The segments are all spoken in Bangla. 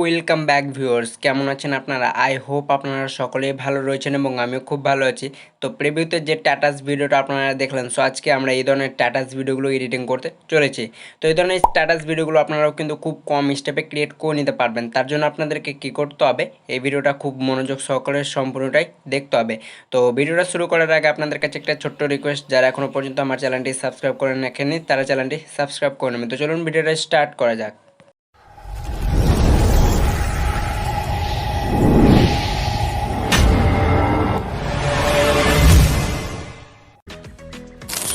ওয়েলকাম ব্যাক ভিউয়ার্স, কেমন আছেন আপনারা? আই হোপ আপনারা সকলেই ভালো রয়েছেন এবং আমিও খুব ভালো আছি। তো প্রিভিউতে যে স্ট্যাটাস ভিডিওটা আপনারা দেখলেন, সো আজকে আমরা এই ধরনের স্ট্যাটাস ভিডিওগুলো এডিটিং করতে চলেছি। তো এই ধরনের স্ট্যাটাস ভিডিওগুলো আপনারাও কিন্তু খুব কম স্টেপে ক্রিয়েট করে নিতে পারবেন। তার জন্য আপনাদেরকে কী করতে হবে, এই ভিডিওটা খুব মনোযোগ সহকারে সম্পূর্ণটাই দেখতে হবে। তো ভিডিওটা শুরু করার আগে আপনাদের কাছে একটা ছোট্ট রিকোয়েস্ট, যারা এখনও পর্যন্ত আমার চ্যানেলটি সাবস্ক্রাইব করে রাখেননি তারা চ্যানেলটি সাবস্ক্রাইব করে নেবেন। তো চলুন ভিডিওটা স্টার্ট করা যাক।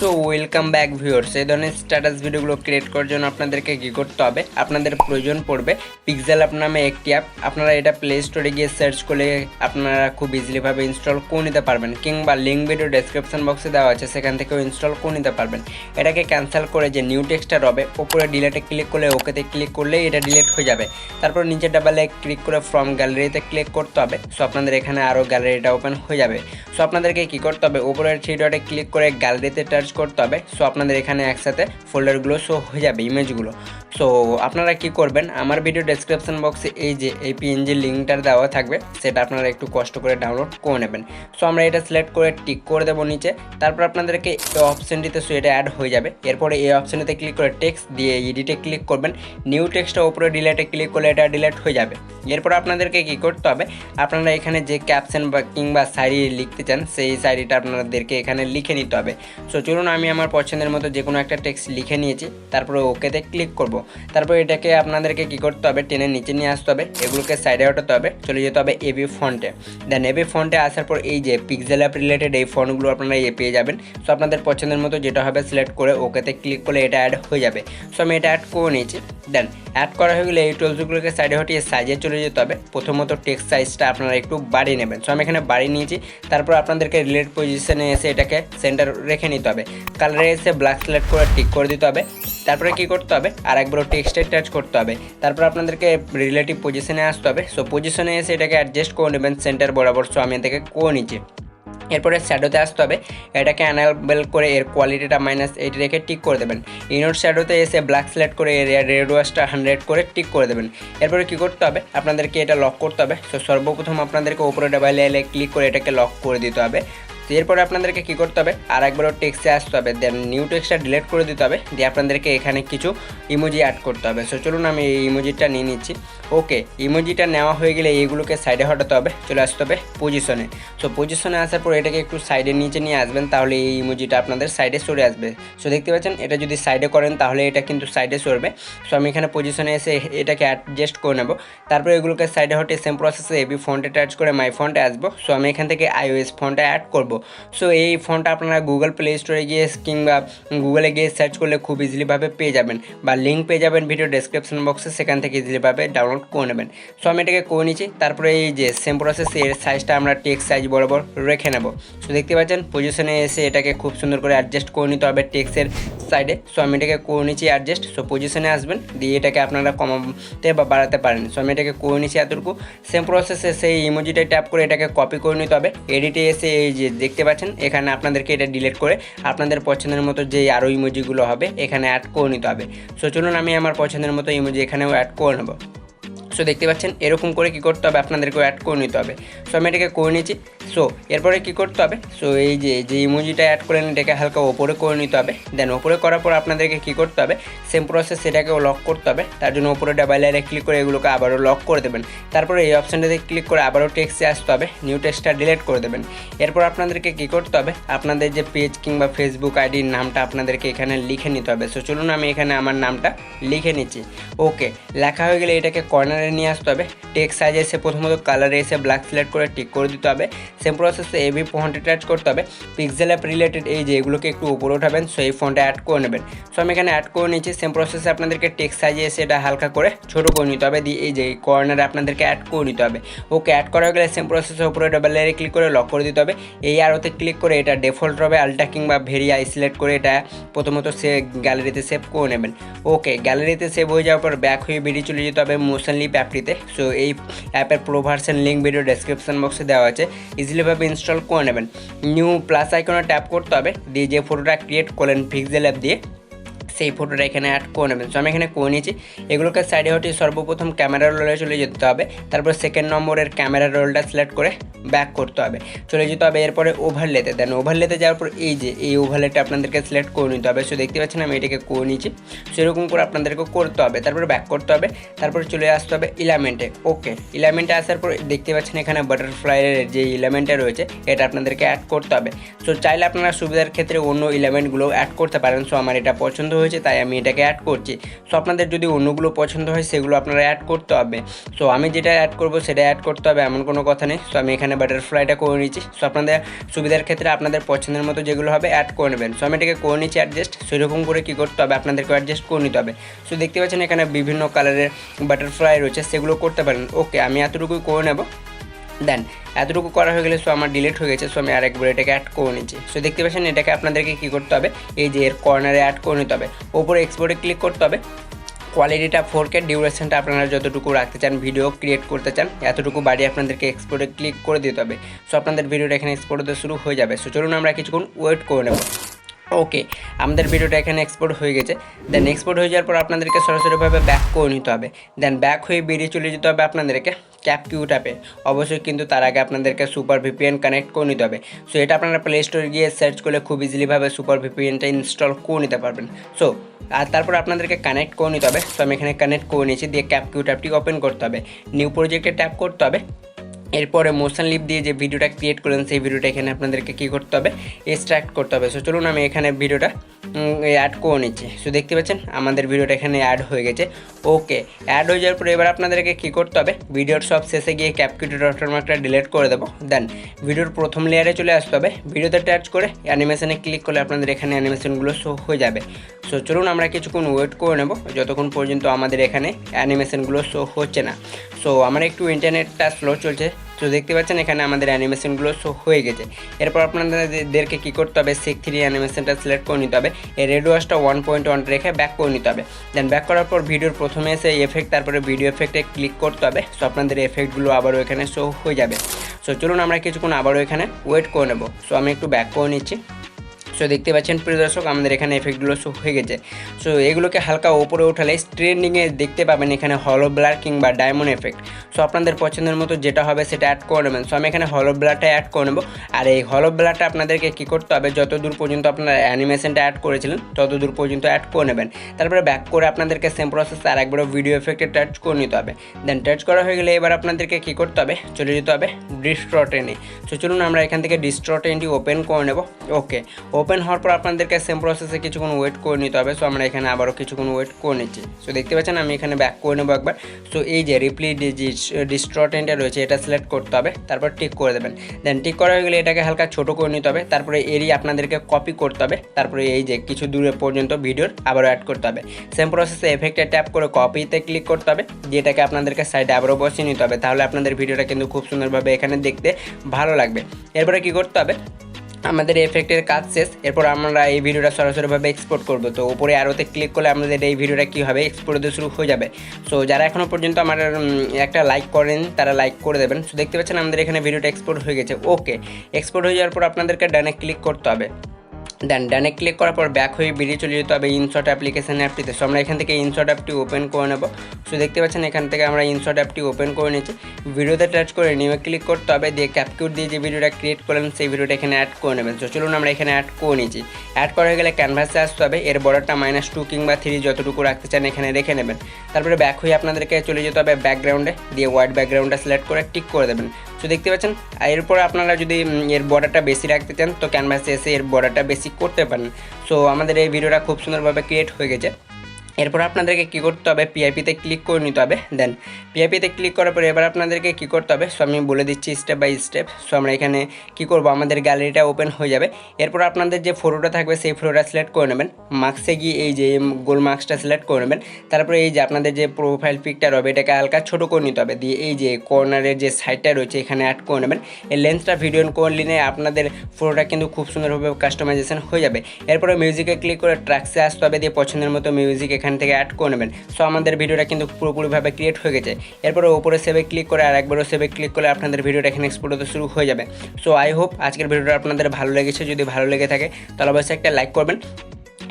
সো ওয়েলকাম ব্যাক ভিউয়ার্স, এই ধরনের স্ট্যাটাস ভিডিওগুলো ক্রিয়েট করার জন্য আপনাদেরকে কী করতে হবে, আপনাদের প্রয়োজন পড়বে পিক্সেল অ্যাপ নামে একটি অ্যাপ। আপনারা এটা প্লে স্টোরে গিয়ে সার্চ করলে আপনারা খুব ইজিলিভাবে ইনস্টল করে নিতে পারবেন, কিংবা লিঙ্ক ভিডিও ডেসক্রিপশন বক্সে দেওয়া আছে, সেখান থেকেও ইনস্টল করে নিতে পারবেন। এটাকে ক্যান্সেল করে যে নিউ টেক্সটটা হবে, ওপরে ডিলেটে ক্লিক করলে ওকেতে ক্লিক করলেই এটা ডিলিট হয়ে যাবে। তারপর নিচে ডাবলে ক্লিক করে ফ্রম গ্যালারিতে ক্লিক করতে হবে। সো আপনাদের এখানে আরও গ্যালারিটা ওপেন হয়ে যাবে। সো আপনাদেরকে কী করতে হবে, ওপরের থ্রি ডটে ক্লিক করে গ্যালারিতে টাচ করতে হবে। সো আপনাদের এখানে একসাথে ফোল্ডারগুলো শো হয়ে যাবে, ইমেজগুলো। সো আপনারা কি করবেন, আমার ভিডিও ডেসক্রিপশন বক্সে এই যে এই পিএনজি লিঙ্কটার দেওয়া থাকবে, সেটা আপনারা একটু কষ্ট করে ডাউনলোড করে নেবেন। সো আমরা এটা সিলেক্ট করে টিক করে দেবো নিচে। তারপর আপনাদেরকে এই অপশানটিতে সো এটা অ্যাড হয়ে যাবে। এরপরে এই অপশানটিতে ক্লিক করে টেক্সট দিয়ে এডিটে ক্লিক করবেন। নিউ টেক্সটটা উপরে ডিলেটে ক্লিক করলে এটা ডিলেট হয়ে যাবে। এরপর আপনাদেরকে কী করতে হবে, আপনারা এখানে যে ক্যাপশন বা কিংবা শায়রি লিখতে চান, সেই শায়রিটা আপনাদেরকে এখানে লিখে নিতে হবে। সো চলুন আমি আমার পছন্দের মতো যে কোনো একটা টেক্সট লিখে নিয়েছি, তারপরে ওকেতে ক্লিক করব। তারপর এটাকে আপনাদেরকে কী করতে হবে, টেনে নিচে নিয়ে আসতে হবে, এগুলোকে সাইডে হটাতে হবে, চলে যেতে হবে এবি ফন্টে। দেন এবি ফন্টে আসার পর এই যে পিক্সেল অ্যাপ রিলেটেড এই ফন্টগুলো আপনারা পেয়ে যাবেন। সো আপনাদের পছন্দের মতো যেটা হবে সিলেক্ট করে ওকেতে ক্লিক করলে এটা অ্যাড হয়ে যাবে। সো আমি এটা অ্যাড করে নিয়েছি। দেন অ্যাড করা হয়ে গেলে এই টুলসগুলোকে সাইডে হটিয়ে সাইজে চলে যেতে হবে। প্রথমত টেক্সট সাইজটা আপনারা একটু বাড়িয়ে নেবেন। সো আমি এখানে বাড়িয়ে নিয়েছি। তারপর আপনাদেরকে রিলেট পজিশনে এসে এটাকে সেন্টার রেখে নিতে হবে। কালারে এসে ব্ল্যাক সিলেক্ট করে টিক করে দিতে হবে। তারপরে কী করতে হবে, আর একবারও টেক্সটে টাচ করতে হবে। তারপর আপনাদেরকে রিলেটিভ পজিশনে আসতে হবে। সো পজিশনে এসে এটাকে অ্যাডজাস্ট করে নেবেন সেন্টার বরাবর। সো আমি এটাকে করে নিচ্ছি। এরপরে শ্যাডোতে আসতে হবে, এটাকে অ্যানাবেল করে এর কোয়ালিটিটা -8 রেখে টিক করে দেবেন। ইনোট শ্যাডোতে এসে ব্ল্যাক সিলেক্ট করে এর রেডিয়াসটা 100 করে টিক করে দেবেন। এরপরে কী করতে হবে, আপনাদেরকে এটা লক করতে হবে। সো সর্বপ্রথম আপনাদেরকে উপরে ডাবল ক্লিক করে এটাকে লক করে দিতে হবে। এরপরে আপনাদেরকে কী করতে হবে, আর একবারও টেক্সটে আসতে হবে। দেন নিউ টেক্সটটা ডিলিট করে দিতে হবে, দিয়ে আপনাদেরকে এখানে কিছু ইমোজি অ্যাড করতে হবে। সো চলুন আমি এই ইমোজিটা নিয়ে নিচ্ছি। ওকে, ইমোজিটা নেওয়া হয়ে গেলে এইগুলোকে সাইডে হটাতে হবে, চলে আসতে হবে পজিশনে। সো পজিশনে আসার পর এটাকে একটু সাইডের নিচে নিয়ে আসবেন, তাহলে এই ইমোজিটা আপনাদের সাইডে সরে আসবে। সো দেখতে পাচ্ছেন, এটা যদি সাইডে করেন তাহলে এটা কিন্তু সাইডে সরবে। সো আমি এখানে পজিশনে এসে এটাকে অ্যাডজাস্ট করে নেব। তারপরে এগুলোকে সাইডে হটে সেম প্রসেসে এবি ফন্টে টাচ করে মাই ফন্টে আসবো। সো আমি এখান থেকে iOS ফন্টে অ্যাড করব। সো এই ফোনটা আপনারা গুগল প্লে স্টোরে গিয়ে কিংবা গুগলে গিয়ে সার্চ করলে খুব ইজিলিভাবে পেয়ে যাবেন, বা লিঙ্ক পেয়ে যাবেন ভিডিও ডেসক্রিপশন বক্সে, সেখান থেকে ইজিলিভাবে ডাউনলোড করে নেবেন। সো আমি এটাকে করে নিচ্ছি। তারপরে এই যে সেম প্রসেস এর সাইজটা আমরা টেক্সট সাইজ বরাবর রেখে নেব। সো দেখতে পাচ্ছেন পজিশনে এসে এটাকে খুব সুন্দর করে অ্যাডজাস্ট করে নিতে হবে টেক্সটের সাইডে। সো আমি এটাকে করে নিচ্ছি অ্যাডজাস্ট। সো পজিশনে আসবেন, দিয়ে এটাকে আপনারা কমাতে বা বাড়াতে পারেন। সো আমি এটাকে করে নিচ্ছি এতটুকু। সেম প্রসেসে সেই ইমোজিটা ট্যাপ করে এটাকে কপি করে নিতে হবে। এডিটে এসে এই যে দেখতে পাচ্ছেন, এখানে আপনাদেরকে এটা ডিলিট করে আপনাদের পছন্দের মতো যে আরও ইমোজিগুলো হবে এখানে অ্যাড করে নিতে হবে। সো চলুন আমি আমার পছন্দের মতো ইমোজি এখানেও অ্যাড করে নেব। সো দেখতে পাচ্ছেন এরকম করে কী করতে হবে, আপনাদেরকেও অ্যাড করে নিতে হবে। সো আমি এটাকে করে নিয়েছি। সো এরপরে কী করতে হবে, সো এই যে ইমোজিটা অ্যাড করেন এটাকে হালকা ওপরে করে নিতে হবে। দেন ওপরে করার পর আপনাদেরকে কী করতে হবে, সেম প্রসেস সেটাকেও লক করতে হবে। তার জন্য ওপরে ডাবল ক্লিক করে এগুলোকে আবারও লক করে দেবেন। তারপরে এই অপশানটাতে ক্লিক করে আবারও টেক্সটে আসতে হবে, নিউ টেক্সটটা ডিলিট করে দেবেন। এরপর আপনাদেরকে কী করতে হবে, আপনাদের যে পেজ কিংবা ফেসবুক আইডির নামটা আপনাদেরকে এখানে লিখে নিতে হবে। সো চলুন আমি এখানে আমার নামটা লিখে নিচ্ছি। ওকে, লেখা হয়ে গেলে এটাকে কর্নারে নিয়ে আসতে হবে। টেক্সট সাইজে এসে প্রথমত কালারে এসে ব্ল্যাক সিলেক্ট করে টিক করে দিতে হবে। সেম প্রসেসে এবি ফন্টে টাচ করতে হবে। পিক্সেল অ্যাপ রিলেটেড এই যে এগুলোকে একটু উপরে উঠাবেন, সো এই ফন্টে অ্যাড করে নেবেন। সো আমি এখানে অ্যাড করে নিচ্ছি। সেম প্রসেসে আপনাদেরকে টেক্সট সাইজে এসে এটা হালকা করে ছোটো করে নিতে হবে, দিয়ে এই যে কর্নারে আপনাদেরকে অ্যাড করে নিতে হবে। ওকে, অ্যাড করা হয়ে গেলে সেম প্রসেসে উপরে ডাবল লেয়ারে ক্লিক করে লক করে দিতে হবে। এই আরোতে ক্লিক করে এটা ডিফল্ট হবে আলটা কিংবা ভেরিয়াই সিলেক্ট করে এটা প্রথমত সে গ্যালারিতে সেভ করে নেবেন। ওকে, গ্যালারিতে সেভ হয়ে যাওয়ার পর ব্যাক হয়ে বেরিয়ে চলে যেতে হবে মোশন লিপ অ্যাপটিতে। সো এই অ্যাপের pro version link video description বক্সে দেওয়া আছে, ইজিলিভাবে ইনস্টল করে নেবেন। নিউ প্লাস আইকনে ট্যাপ করতে হবে, দিয়ে যে ফটোটা ক্রিয়েট করলেন পিক্সেল অ্যাপ দিয়ে সেই ফটোটা এখানে অ্যাড করে নেবেন। সো আমি এখানে করে নিয়েছি। এগুলোকে সাইডে হটিয়ে সর্বপ্রথম ক্যামেরা রোলে চলে যেতে হবে, তারপর সেকেন্ড নম্বরের ক্যামেরা রোলটা সিলেক্ট করে ব্যাক করতে হবে, চলে যেতে হবে। এরপরে ওভারলেতে দেন, ওভারলেতে যাওয়ার পর এই যে এই ওভারলেটা আপনাদেরকে সিলেক্ট করে নিতে হবে। সো দেখতে পাচ্ছেন আমি এটাকে করে নিয়েছি। সেরকম করে আপনাদেরকে করতে হবে, তারপরে ব্যাক করতে হবে, তারপরে চলে আসতে হবে ইলামেন্টে। ওকে, ইলামেন্টে আসার পর দেখতে পাচ্ছেন এখানে বাটারফ্লাইয়ের যে ইলামেন্টটা রয়েছে এটা আপনাদেরকে অ্যাড করতে হবে। সো চাইলে আপনারা সুবিধার ক্ষেত্রে অন্য ইলামেন্টগুলো অ্যাড করতে পারেন। সো আমার এটা পছন্দ হয়েছে তাই আমি এটাকে অ্যাড করছি। সো আপনাদের যদি অন্যগুলো পছন্দ হয় সেগুলো আপনারা অ্যাড করতে হবে। সো আমি যেটা অ্যাড করব সেটা অ্যাড করতে হবে, এমন কোনো কথা নেই। সো আমি এখানে বাটারফ্লাইটা করে নিচ্ছি। সো আপনাদের সুবিধার ক্ষেত্রে আপনাদের পছন্দের মতো যেগুলো হবে অ্যাড করে নেবেন। সো আমি এটাকে করে নিচ্ছি অ্যাডজাস্ট। সেরকম করে কী করতে হবে, আপনাদেরকে অ্যাডজাস্ট করে নিতে হবে। সো দেখতে পাচ্ছেন এখানে বিভিন্ন কালারের বাটারফ্লাই রয়েছে, সেগুলো করতে পারেন। ওকে, আমি এতটুকুই করে নেব। দেন এতটুকু করা হয়ে গেলে সো আমার ডিলিট হয়ে গেছে। সো আমি আরেকবার এটাকে অ্যাড করে নিচ্ছি। সো দেখতে পাচ্ছেন এটাকে আপনাদেরকে কী করতে হবে, এই যে এর কর্নারে অ্যাড করে নিতে হবে, ওপরে এক্সপোর্টে ক্লিক করতে হবে। কোয়ালিটিটা 4K, ডিউরেশনটা আপনারা যতটুকু রাখতে চান, ভিডিও ক্রিয়েট করতে চান এতটুকু বাড়িয়ে আপনাদেরকে এক্সপোর্টে ক্লিক করে দিতে হবে। সো আপনাদের ভিডিওটা এখানে এক্সপোর্ট হতে শুরু হয়ে যাবে। সো চলুন আমরা কিছুক্ষণ ওয়েট করে নেব। ওকে, আমাদের ভিডিওটা এখানে এক্সপোর্ট হয়ে গেছে। দেন এক্সপোর্ট হয়ে যাওয়ার পর আপনাদেরকে সরাসরিভাবে ব্যাক করে নিতে হবে। দেন ব্যাক হয়ে বেরিয়ে চলে যেতে হবে আপনাদেরকে ক্যাপকিউ ট্যাপে। অবশ্যই কিন্তু তার আগে আপনাদেরকে সুপার ভিপিএন কানেক্ট করে নিতে হবে। সো এটা আপনারা প্লে স্টোরে গিয়ে সার্চ করলে খুব ইজিলিভাবে সুপার ভিপিএনটা ইনস্টল করে নিতে পারবেন। সো আর তারপর আপনাদেরকে কানেক্ট করে নিতে হবে। সো আমি এখানে কানেক্ট করে নিয়েছি, দিয়ে ক্যাপকিউ ট্যাপটি ওপেন করতে হবে, নিউ প্রজেক্টে ট্যাপ করতে হবে। এরপরে মোশন লিপ দিয়ে যে ভিডিওটা ক্রিয়েট করেন সেই ভিডিওটা এখানে আপনাদেরকে কী করতে হবে, এক্সট্রাক্ট করতে হবে। সো চলুন আমি এখানে ভিডিওটা অ্যাড করে নিচ্ছি। সো দেখতে পাচ্ছেন আমাদের ভিডিওটা এখানে অ্যাড হয়ে গেছে। ওকে, অ্যাড হয়ে যাওয়ার পরে এবার আপনাদেরকে কী করতে হবে, ভিডিওর সব শেষে গিয়ে ক্যাপকিউ ওয়াটারমার্কটা ডিলিট করে দেবো। দেন ভিডিওর প্রথম লেয়ারে চলে আসতে হবে, ভিডিওতে টাচ করে অ্যানিমেশনে ক্লিক করলে আপনাদের এখানে অ্যানিমেশনগুলো শো হয়ে যাবে। সো চলুন আমরা কিছুক্ষণ ওয়েট করে নেব যতক্ষণ পর্যন্ত আমাদের এখানে অ্যানিমেশনগুলো শো হচ্ছে না। সো আমার একটু ইন্টারনেটটা স্লো চলছে। তো দেখতে পাচ্ছেন এখানে আমাদের অ্যানিমেশনগুলো শো হয়ে গেছে। এরপর আপনাদেরকে কী করতে হবে, সেক 3 অ্যানিমেশনটা সিলেক্ট করে নিতে হবে, এই রেড ওয়াশটা 1.1 রেখে ব্যাক করে নিতে হবে। দেন ব্যাক করার পর ভিডিওর প্রথমে এসে এফেক্ট, তারপরে ভিডিও এফেক্টে ক্লিক করতে হবে। সো আপনাদের এফেক্টগুলো আবারও এখানে শো হয়ে যাবে। সো চলুন আমরা কিছুক্ষণ আবারও এখানে ওয়েট করে নেব। সো আমি একটু ব্যাক করে নিচ্ছি। সো দেখতে পাচ্ছেন প্রিয় দর্শক আমাদের এখানে এফেক্টগুলো শো হয়ে গেছে। সো এগুলোকে হালকা ওপরে উঠালে ট্রেন্ডিংয়ে দেখতে পাবেন এখানে হলো ব্লার কিংবা ডায়মন্ড এফেক্ট। সো আপনাদের পছন্দের মতো যেটা হবে সেটা অ্যাড করে নেবেন। সো আমি এখানে হলো ব্লারটা অ্যাড করে নেব। আর এই হলো ব্লারটা আপনাদেরকে কী করতে হবে, যতদূর পর্যন্ত আপনারা অ্যানিমেশনটা অ্যাড করেছিলেন ততদূর পর্যন্ত অ্যাড করে নেবেন। তারপরে ব্যাক করে আপনাদেরকে সেম প্রসেসে আরেকবারও ভিডিও এফেক্টে টাচ করে নিতে হবে। দেন টাচ করা হয়ে গেলে এবার আপনাদেরকে কী করতে হবে, চলে যেতে হবে ডিস্ট্রটেনে। সো চলুন আমরা এখান থেকে ডিস্ট্রটেনটি ওপেন করে নেব। ওকে, ওপেন হওয়ার পর আপনাদেরকে সেম প্রসেসে কিছুক্ষণ ওয়েট করে নিতে হবে। সো আমরা এখানে আবারও কিছুক্ষণ ওয়েট করে নিচ্ছি। সো দেখতে পাচ্ছেন আমি এখানে ব্যাক করে নেবো একবার। সো এই যে রিপ্লি ডিস্ট্রটেনটা রয়েছে এটা সিলেক্ট করতে হবে, তারপর টিক করে দেবেন। দেন টিক করা হয়ে গেলে এটাকে হালকা ছোটো করে নিতে হবে, তারপরে এরই আপনাদেরকে কপি করতে হবে, তারপরে এই যে কিছু দূরে পর্যন্ত ভিডিওর আবারও অ্যাড করতে হবে। সেম প্রসেসে এফেক্টে ট্যাপ করে কপিতে ক্লিক করতে হবে, দিয়ে এটাকে আপনাদেরকে সাইডে আবারও বসিয়ে নিতে হবে। তাহলে আপনাদের ভিডিওটা কিন্তু খুব সুন্দরভাবে এখানে দেখতে ভালো লাগবে। এরপরে কী করতে হবে, আমাদের এফেক্টের কাজ শেষ। এরপর আমরা এই ভিডিওটা সরাসরিভাবে এক্সপোর্ট করব। তো উপরে আরোতে ক্লিক করলে আমাদের এই ভিডিওটা কী হবে, এক্সপোর্ট হতে শুরু হয়ে যাবে। সো যারা এখনও পর্যন্ত আমার একটা লাইক করেন তারা লাইক করে দেবেন। সো দেখতে পাচ্ছেন আমাদের এখানে ভিডিওটা এক্সপোর্ট হয়ে গেছে। ওকে, এক্সপোর্ট হয়ে যাওয়ার পর আপনাদেরকে ডানে ক্লিক করতে হবে। দেন ডানে ক্লিক করার পর ব্যাক হয়ে বেরিয়ে চলে যেতে হবে ইনশট অ্যাপ্লিকেশন অ্যাপটিতে। সো আমরা এখান থেকে ইনশট অ্যাপটি ওপেন করে নেব। সো দেখতে পাচ্ছেন এখান থেকে আমরা ইনশট অ্যাপটি ওপেন করে নিচ্ছি। ভিডিওতে টাচ করে নিয়ে ক্লিক করতে হবে, দিয়ে ক্যাপকিউ দিয়ে যে ভিডিওটা ক্রিয়েট করলেন সেই ভিডিওটা এখানে অ্যাড করে নেবেন। সো চলুন আমরা এখানে অ্যাড করে নিচ্ছি। অ্যাড করা হয়ে গেলে ক্যানভাসে আসতে হবে, এর বর্ডারটা -2 কিংবা 3 যতটুকু রাখতে চান এখানে রেখে নেবেন। তারপরে ব্যাক হয়ে আপনাদেরকে চলে যেতে হবে ব্যাকগ্রাউন্ডে, দিয়ে হোয়াইট ব্যাকগ্রাউন্ডটা সিলেক্ট করে টিক করে দেবেন। সো দেখতে পাচ্ছেন এরপরে আপনারা যদি এর বর্ডারটা বেশি রাখতে চান তো ক্যানভাসে এসে এর বর্ডারটা বেশি করতে পারেন। সো আমাদের এই ভিডিওটা খুব সুন্দরভাবে ক্রিয়েট হয়ে গেছে। এরপর আপনাদেরকে কী করতে হবে, পিআইপিতে ক্লিক করে নিতে হবে। দেন পিআইপিতে ক্লিক করার পরে এবার আপনাদেরকে কী করতে হবে, সো আমি বলে দিচ্ছি স্টেপ বাই স্টেপ। সো আমরা এখানে কী করব, আমাদের গ্যালারিটা ওপেন হয়ে যাবে। এরপর আপনাদের যে ফটোটা থাকবে সেই ফটোটা সিলেক্ট করে নেবেন, মার্কসে গিয়ে এই যে গোল মার্কসটা সিলেক্ট করে নেবেন। তারপরে এই যে আপনাদের যে প্রোফাইল পিকটা রবে এটাকে হালকা ছোটো করে নিতে হবে, দিয়ে এই যে কর্নারের যে সাইডটা রয়েছে এখানে অ্যাড করে নেবেন। এই লেন্সটা ভিডিও করলে আপনাদের ফটোটা কিন্তু খুব সুন্দরভাবে কাস্টমাইজেশন হয়ে যাবে। এরপরে মিউজিকে ক্লিক করে ট্র্যাক্সে আসতে হবে, দিয়ে পছন্দের মতো মিউজিক এখান থেকে অ্যাড করে নেবেন। সো আমাদের ভিডিওটা কিন্তু পুরোপুরিভাবে ক্রিয়েট হয়ে গেছে। এরপরে উপরে সেভে ক্লিক করে আর একবারও সেভে ক্লিক করলে আপনাদের ভিডিওটা এখানে এক্সপোর্ট হতে শুরু হয়ে যাবে। সো আই হোপ আজকের ভিডিওটা আপনাদের ভালো লেগেছে। যদি ভালো লেগে থাকে তাহলে অবশ্যই একটা লাইক করবেন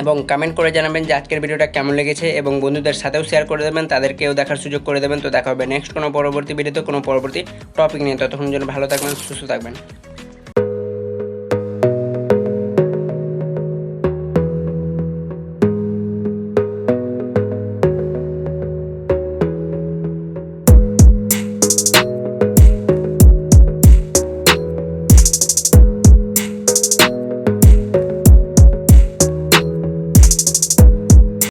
এবং কমেন্ট করে জানাবেন যে আজকের ভিডিওটা কেমন লেগেছে এবং বন্ধুদের সাথেও শেয়ার করে দেবেন, তাদেরকেও দেখার সুযোগ করে দেবেন। তো দেখা হবে নেক্সট কোনো পরবর্তী ভিডিওতে কোনো পরবর্তী টপিক নিয়ে। ততক্ষণ জন্য ভালো থাকবেন, সুস্থ থাকবেন।